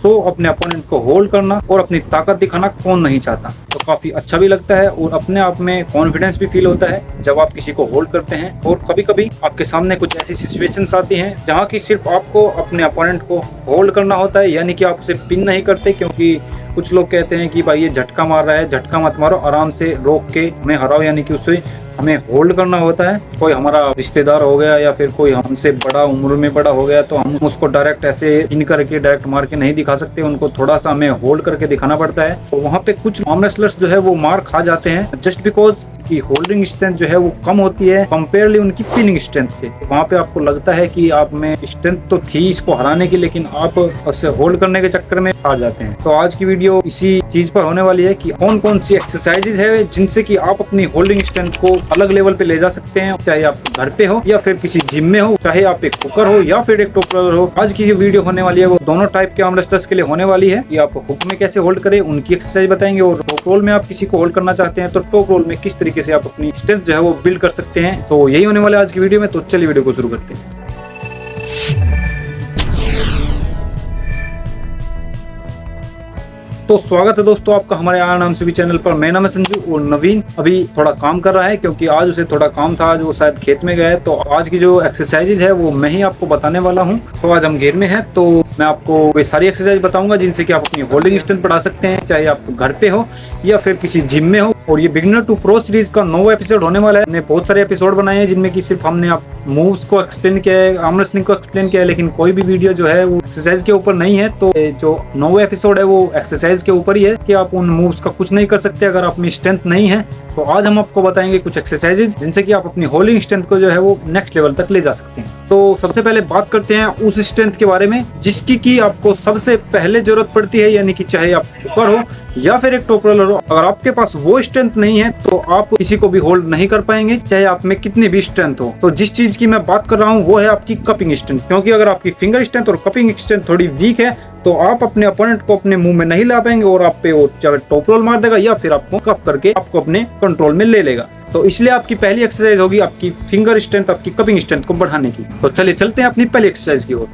सो अपने अपोनेंट को होल्ड करना और अपनी ताकत दिखाना कौन नहीं चाहता। तो काफी अच्छा भी लगता है और अपने आप में कॉन्फिडेंस भी फील होता है जब आप किसी को होल्ड करते हैं। और कभी कभी आपके सामने कुछ ऐसी सिचुएशंस आती हैं जहाँ की सिर्फ आपको अपने अपोनेंट को होल्ड करना होता है, यानी कि आप उसे पिन नहीं करते, क्योंकि कुछ लोग कहते हैं कि भाई ये झटका मार रहा है, झटका मत मारो, आराम से रोक के हमें हराओ, यानी कि उसे हमें होल्ड करना होता है। कोई हमारा रिश्तेदार हो गया या फिर कोई हमसे बड़ा, उम्र में बड़ा हो गया, तो हम उसको डायरेक्ट ऐसे इन करके डायरेक्ट मार के नहीं दिखा सकते, उनको थोड़ा सा हमें होल्ड करके दिखाना पड़ता है। तो वहाँ पे कुछ आर्म रेसलर्स जो है वो मार खा जाते हैं जस्ट बिकॉज की होल्डिंग स्ट्रेंथ जो है वो कम होती है कंपेयरली उनकी पिनिंग स्ट्रेंथ से। वहाँ पे आपको लगता है कि आप में स्ट्रेंथ तो थी इसको हराने की, लेकिन आप उसे होल्ड करने के चक्कर में हार जाते हैं। तो आज की वीडियो इसी चीज पर होने वाली है कि कौन कौन सी एक्सरसाइजेज है जिनसे कि आप अपनी होल्डिंग स्ट्रेंथ को अलग लेवल पे ले जा सकते हैं, चाहे आप घर पे हो या फिर किसी जिम में हो, चाहे आप एक कुकर हो या फिर एक टॉप रोलर हो। आज की जो वीडियो होने वाली है वो दोनों टाइप के आर्म रेसलर्स के लिए होने वाली है कि आप हुक में कैसे होल्ड करें, उनकी एक्सरसाइज बताएंगे, और टॉप रोल में आप किसी को होल्ड करना चाहते हैं तो टॉप रोल में किस तरीके से आप अपनी स्ट्रेंथ जो है वो बिल्ड कर सकते हैं। तो यही होने वाला है आज की वीडियो में। तो चलिए वीडियो को शुरू करते हैं। तो स्वागत है दोस्तों आपका हमारे आर नाम से भी चैनल पर। मैं नाम है संजू और नवीन अभी थोड़ा काम कर रहा है क्योंकि आज उसे थोड़ा काम था, आज वो शायद खेत में गया है। तो आज की जो एक्सरसाइज है वो मैं ही आपको बताने वाला हूँ। तो आज हम घेर में हैं तो मैं आपको वे सारी एक्सरसाइज बताऊंगा जिनसे कि आप अपनी होल्डिंग स्ट्रेंथ बढ़ा सकते हैं, चाहे आप घर पे हो या फिर किसी जिम में हो। और ये बिगिनर टू प्रो सीरीज का 9वां एपिसोड होने वाला है। हमने बहुत सारे एपिसोड बनाए हैं जिनमें कि सिर्फ हमने आप मूव्स को एक्सप्लेन किया है, आर्म रेसलिंग को एक्सप्लेन किया है, लेकिन कोई भी वीडियो जो है वो एक्सरसाइज के ऊपर नहीं है। तो जो 9वां एपिसोड है वो एक्सरसाइज के ऊपर ही है कि आप उन मूव्स का कुछ नहीं कर सकते अगर आप में स्ट्रेंथ नहीं है। तो आज हम आपको बताएंगे कुछ एक्सरसाइजेज जिनसे कि आप अपनी होल्डिंग स्ट्रेंथ को जो है वो नेक्स्ट लेवल तक ले जा सकते हैं। तो सबसे पहले बात करते हैं उस स्ट्रेंथ के बारे में जिसकी की आपको सबसे पहले जरूरत पड़ती है, यानी कि चाहे आप कुकर हो या फिर एक टॉप रोलर हो, अगर आपके पास वो स्ट्रेंथ नहीं है तो आप किसी को भी होल्ड नहीं कर पाएंगे, चाहे आप में कितनी भी स्ट्रेंथ हो। तो जिस चीज की मैं बात कर रहा हूँ वो है आपकी कपिंग स्ट्रेंथ, क्योंकि अगर आपकी फिंगर स्ट्रेंथ और कपिंग स्ट्रेंथ थोड़ी वीक है तो आप अपने अपोनेंट को अपने मुंह में नहीं ला पाएंगे और आप पे वो चाहे टॉप रोल मार देगा या फिर आपको कफ करके आपको अपने कंट्रोल में ले लेगा। तो इसलिए आपकी पहली एक्सरसाइज होगी आपकी फिंगर स्ट्रेंथ, आपकी कपिंग स्ट्रेंथ को बढ़ाने की। तो चलिए चलते हैं अपनी पहली एक्सरसाइज की ओर।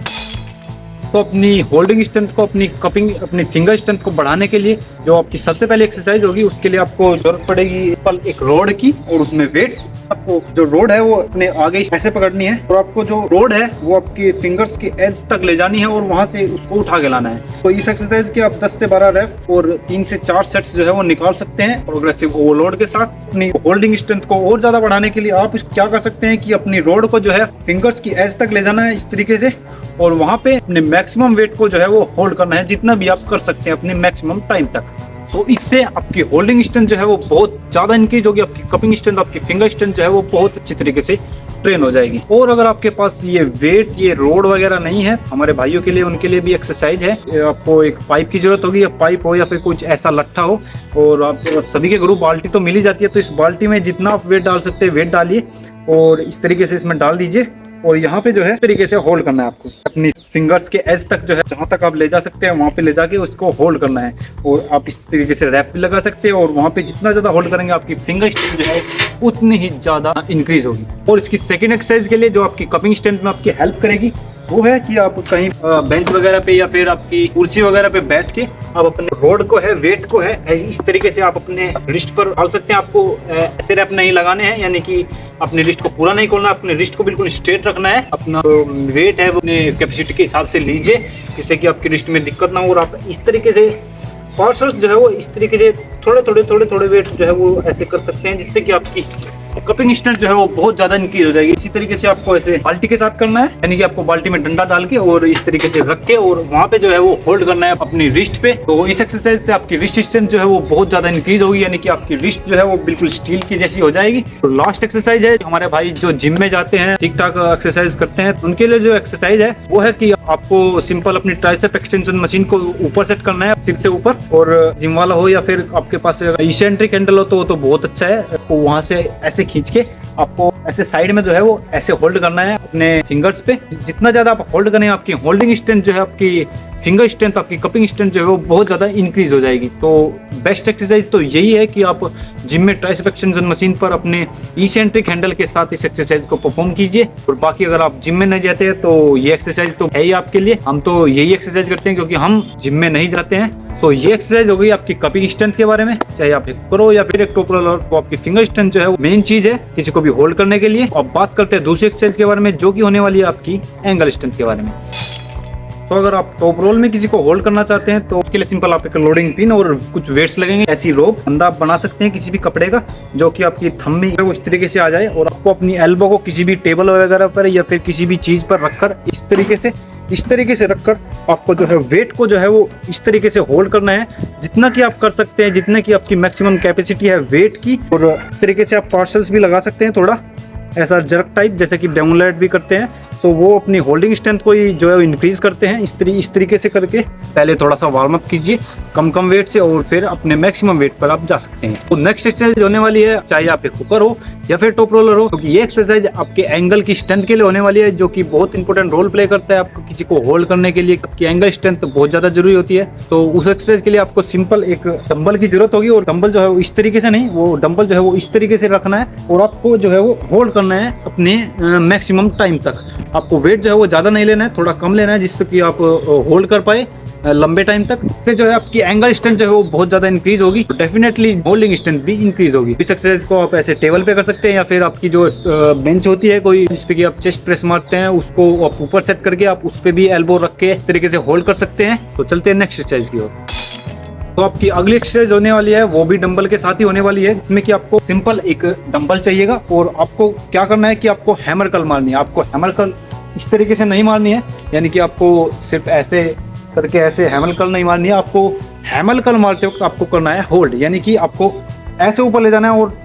तो अपनी होल्डिंग स्ट्रेंथ को, अपनी कपिंग, अपनी फिंगर स्ट्रेंथ को बढ़ाने के लिए जो आपकी सबसे पहले एक्सरसाइज होगी उसके लिए आपको जरूरत पड़ेगी एक रोड की और उसमें वेट्स। आपको जो रोड है वो अपने आगे ऐसे पकड़नी है और आपको जो रोड है वो आपके फिंगर्स के एज तक ले जानी है और वहां से उसको उठा के लाना है। तो इस एक्सरसाइज के आप 10 से 12 रेप और 3 से 4 सेट्स जो है वो निकाल सकते हैं प्रोग्रेसिव ओवरलोड के साथ। अपनी होल्डिंग स्ट्रेंथ को और ज्यादा बढ़ाने के लिए आप क्या कर सकते हैं कि अपनी रोड को जो है फिंगर्स की एज तक ले जाना है इस तरीके से, और वहां पे अपने मैक्सिमम वेट को जो है वो होल्ड करना है जितना भी आप कर सकते हैं अपने मैक्सिमम टाइम तक। तो इससे आपकी होल्डिंग स्ट्रेंथ जो है वो बहुत ज्यादा इंक्रीज होगी, आपकी कपिंग स्ट्रेंथ, आपकी फिंगर स्ट्रेंथ जो है वो बहुत अच्छी तरीके से ट्रेन हो जाएगी। और अगर आपके पास ये वेट, ये रोड वगैरह नहीं है, हमारे भाइयों के लिए, उनके लिए भी एक्सरसाइज है। आपको एक पाइप की जरूरत होगी, या पाइप हो या फिर कुछ ऐसा लट्ठा हो, और आप सभी के ग्रुप बाल्टी तो मिल ही जाती है। तो इस बाल्टी में जितना आप वेट डाल सकते हैं वेट डालिए और इस तरीके से इसमें डाल दीजिए और यहाँ पे जो है तरीके से होल्ड करना है आपको अपनी फिंगर्स के एज तक, जो है जहाँ तक आप ले जा सकते हैं वहाँ पे ले जाके उसको होल्ड करना है। और आप इस तरीके से रैप भी लगा सकते हैं और वहाँ पे जितना ज्यादा होल्ड करेंगे आपकी फिंगर स्ट्रेंथ जो है उतनी ही ज्यादा इंक्रीज होगी। और इसकी सेकंड एक्सरसाइज के लिए जो आपकी कपिंग स्ट्रेंथ में आपकी हेल्प करेगी वो है कि आप कहीं बेंच वगैरह पे या फिर आपकी कुर्सी वगैरह पे बैठ के आप अपने रोड को है, वेट को है, इस तरीके से आप अपने रिस्ट पर डाल सकते हैं। आपको ऐसे रैप नहीं लगाने हैं, यानी कि अपने रिस्ट को पूरा नहीं खोलना, अपने रिस्ट को बिल्कुल स्ट्रेट रखना है। अपना वेट है वो अपने कैपेसिटी के हिसाब से लीजिए जिससे कि आपकी रिस्ट में दिक्कत ना हो। और आप इस तरीके से पार्सल्स जो है वो इस तरीके से थोड़े वेट जो है वो ऐसे कर सकते हैं जिससे कि आपकी कपिंग स्ट्रेंथ जो है वो बहुत ज्यादा इंक्रीज हो जाएगी। इसी तरीके से आपको ऐसे बाल्टी के साथ करना है, यानी कि आपको बाल्टी में डंडा डाल के और इस तरीके से रख के और वहां पे जो है वो होल्ड करना है अपनी रिस्ट पे। तो इस एक्सरसाइज से आपकी रिस्ट स्ट्रेंथ जो है वो बहुत ज्यादा इंक्रीज होगी, यानी कि आपकी रिस्ट जो है वो बिल्कुल स्टील की जैसी हो जाएगी। तो लास्ट एक्सरसाइज है हमारे भाई जो जिम में जाते हैं, ठीक ठाक एक्सरसाइज करते हैं, उनके लिए जो एक्सरसाइज है वो है कि आपको सिंपल अपनी ट्राइसेप एक्सटेंशन मशीन को ऊपर सेट करना है, सिर से ऊपर। और जिम वाला हो या फिर आपके पास इसेंट्रिक हैंडल हो तो बहुत अच्छा है। तो वहां से ऐसे खींच के आपको ऐसे साइड में जो है वो ऐसे होल्ड करना है अपने फिंगर्स पे। जितना ज्यादा आप होल्ड करें आपकी होल्डिंग स्ट्रेंथ जो है आपकी फिंगर स्ट्रेंथ, आपकी कपिंग स्ट्रेंथ जो है वो बहुत ज़्यादा इंक्रीज हो जाएगी। तो बेस्ट एक्सरसाइज तो यही है कि आप जिम में ट्राइसेप एक्सटेंशन मशीन पर अपने इसेंट्रिक हैंडल के साथ इस एक्सरसाइज को परफॉर्म कीजिए। और बाकी अगर आप जिम में नहीं जाते हैं तो ये एक्सरसाइज तो है ही आपके लिए। हम तो यही एक्सरसाइज करते हैं क्योंकि हम जिम में नहीं जाते हैं। सो ये एक्सरसाइज हो गई आपकी कपिंग स्ट्रेंथ के बारे में, चाहे आप एक करो या फिर एक टॉप रोलर, तो आपकी फिंगर स्ट्रेंथ जो है वो मेन चीज है किसी को भी होल्ड करने के लिए। अब बात करते हैं दूसरी एक्सरसाइज के बारे में जो कि होने वाली है आपकी एंगल स्ट्रेंथ के बारे में। तो अगर आप टॉप रोल में किसी को होल्ड करना चाहते हैं तो उसके लिए सिंपल आप एक लोडिंग पिन और कुछ वेट्स लगेंगे, ऐसी रोप बंदा आप बना सकते हैं किसी भी कपड़े का जो कि आपकी थंब में वो इस तरीके से आ जाए। और आपको अपनी एल्बो को किसी भी टेबल वगैरह पर या फिर किसी भी चीज पर रखकर इस तरीके से रखकर आपको जो है वेट को जो है वो इस तरीके से होल्ड करना है जितना कि आप कर सकते हैं, जितने की आपकी मैक्सिमम कैपेसिटी है वेट की। और इस तरीके से आप पार्सल्स भी लगा सकते हैं, थोड़ा ऐसा जर्क टाइप जैसे कि डेमोलेट भी करते हैं। तो वो अपनी होल्डिंग स्ट्रेंथ को ही जो है इंक्रीज करते हैं। इस तरीके से करके पहले थोड़ा सा वार्म अप कीजिए कम वेट से और फिर अपने मैक्सिमम वेट पर आप जा सकते हैं। तो नेक्स्ट एक्सरसाइज होने वाली है, चाहे आप एक कुकर हो या फिर टॉप रोलर हो, क्योंकि ये एक्सरसाइज आपके एंगल की स्ट्रेंथ के लिए होने वाली है जो कि बहुत इंपॉर्टेंट रोल प्ले करता है। आपको किसी को होल्ड करने के लिए आपकी एंगल स्ट्रेंथ बहुत ज्यादा जरूरी होती है। तो उस एक्सरसाइज के लिए आपको सिंपल एक डंबल की जरूरत होगी। और डंबल जो है वो इस तरीके से नहीं, वो डंबल जो है वो इस तरीके से रखना है और आपको जो है वो होल्ड करना है अपने मैक्सिमम टाइम तक। आपको वेट जो है वो ज्यादा नहीं लेना है, थोड़ा कम लेना है जिससे कि आप होल्ड कर पाए लंबे टाइम तक। इससे जो है आपकी एंगल स्ट्रेंथ जो है वो बहुत ज्यादा इंक्रीज होगी, तो डेफिनेटली होल्डिंग स्ट्रेंथ भी इंक्रीज होगी। इस एक्सरसाइज को आप ऐसे टेबल पे कर सकते हैं या फिर आपकी जो बेंच होती है कोई जिसपे कि आप चेस्ट प्रेस मारते हैं उसको आप ऊपर सेट करके आप उस पे भी एल्बो रख के इस तरीके से होल्ड कर सकते हैं। तो चलते हैं नेक्स्ट एक्सरसाइज की ओर। तो आपकी अगली एक्सरसाइज होने वाली है वो भी डंबल के साथ ही होने वाली है, जिसमें कि आपको सिंपल एक डंबल चाहिएगा और आपको क्या करना है कि आपको हैमर कर्ल मारनी है। आपको हैमर कर्ल इस तरीके से नहीं मारनी है, यानी कि आपको सिर्फ ऐसे करके ऐसे हैमर कर्ल नहीं मारनी है। आपको हैमर कर्ल मारते वक्त आपको करना है होल्ड, यानी कि आपको ऐसे ऊपर ले जाना है और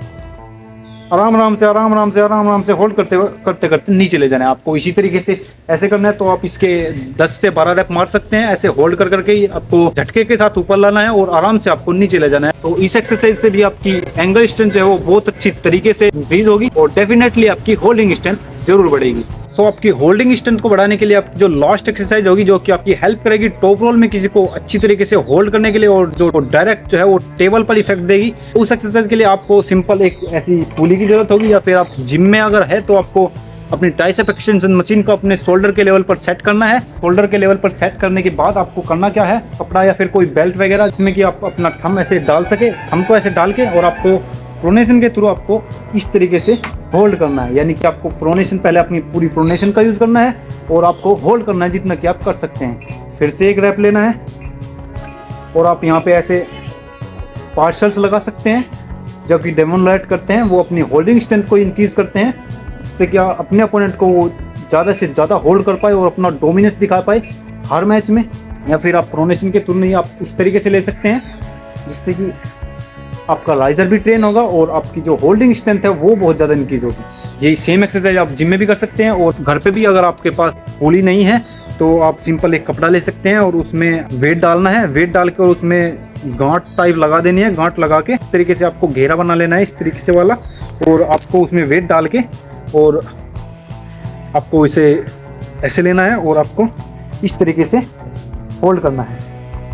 आराम आराम से होल्ड करते नीचे ले जाना है। आपको इसी तरीके से ऐसे करना है। तो आप इसके 10 से 12 रैप मार सकते हैं। ऐसे होल्ड करके ही आपको झटके के साथ ऊपर लाना है और आराम से आपको नीचे ले जाना है। तो इस एक्सरसाइज से भी आपकी एंगल स्ट्रेंथ जो है वो बहुत अच्छी तरीके से इंक्रीज होगी और डेफिनेटली आपकी होल्डिंग स्ट्रेंथ जरूर बढ़ेगी। सो आपकी होल्डिंग स्ट्रेंथ को बढ़ाने के लिए आप जो लास्ट एक्सरसाइज होगी जो कि आपकी हेल्प करेगी टॉप रोल में किसी को अच्छी तरीके से होल्ड करने के लिए और जो डायरेक्ट जो है वो टेबल पर इफेक्ट देगी, उस एक्सरसाइज के लिए आपको सिंपल एक ऐसी पुली की जरूरत होगी। या फिर आप जिम में अगर है तो आपको अपनी ट्राइसेप एक्सटेंशन मशीन को अपने शोल्डर के लेवल पर सेट करना है। शोल्डर के लेवल पर सेट करने के बाद आपको करना क्या है, कपड़ा या फिर कोई बेल्ट वगैरह जिसमें कि आप अपना थंब ऐसे डाल सके, थंब को ऐसे डाल के और आपको प्रोनेशन के थ्रू आपको इस तरीके से होल्ड करना है। यानी कि आपको प्रोनेशन पहले अपनी पूरी प्रोनेशन का यूज करना है और आपको होल्ड करना है जितना कि आप कर सकते हैं। फिर से एक रैप लेना है और आप यहाँ पे ऐसे पार्शल्स लगा सकते हैं जो कि डेमोनलाइट करते हैं, वो अपनी होल्डिंग स्ट्रेंथ को इंक्रीज करते हैं जिससे कि अपने अपोनेंट को वो ज़्यादा से ज़्यादा होल्ड कर पाए और अपना डोमिनेंस दिखा पाए हर मैच में। या फिर आप प्रोनेशन के थ्रू नहीं आप इस तरीके से ले सकते हैं जिससे कि आपका राइजर भी ट्रेन होगा और आपकी जो होल्डिंग स्ट्रेंथ है वो बहुत ज़्यादा इंक्रीज होगी। यही सेम एक्सरसाइज आप जिम में भी कर सकते हैं और घर पे भी अगर आपके पास पुली नहीं है तो आप सिंपल एक कपड़ा ले सकते हैं और उसमें वेट डालना है। वेट डाल के और उसमें गांठ टाइप लगा देनी है। गांठ लगा के इस तरीके से आपको घेरा बना लेना है इस तरीके से वाला, और आपको उसमें वेट डाल के और आपको इसे ऐसे लेना है और आपको इस तरीके से होल्ड करना है।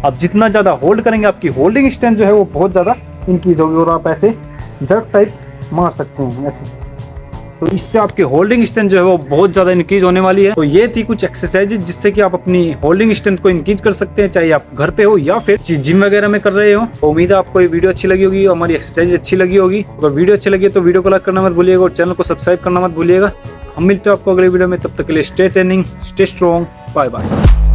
आप जितना ज़्यादा होल्ड करेंगे आपकी होल्डिंग स्ट्रेंथ जो है वो बहुत ज़्यादा इंक्रीज होगी और आप ऐसे जर्क टाइप मार सकते हैं ऐसे। तो इससे आपकी होल्डिंग स्ट्रेंथ जो है वो बहुत ज़्यादा इंक्रीज होने वाली है। तो ये थी कुछ एक्सरसाइजेज जिससे कि आप अपनी होल्डिंग स्ट्रेंथ को इंक्रीज कर सकते हैं, चाहे आप घर पे हो या फिर जिम वगैरह में कर रहे हो। तो उम्मीद है आपको ये वीडियो अच्छी लगी होगी, हमारी एक्सरसाइज अच्छी लगी होगी। अगर वीडियो अच्छी लगी तो वीडियो को लाइक करना मत भूलिएगा और चैनल को सब्सक्राइब करना मत भूलिएगा। हम मिलते हैं आपको अगले वीडियो में, तब तक के लिए stay training, stay strong, bye bye.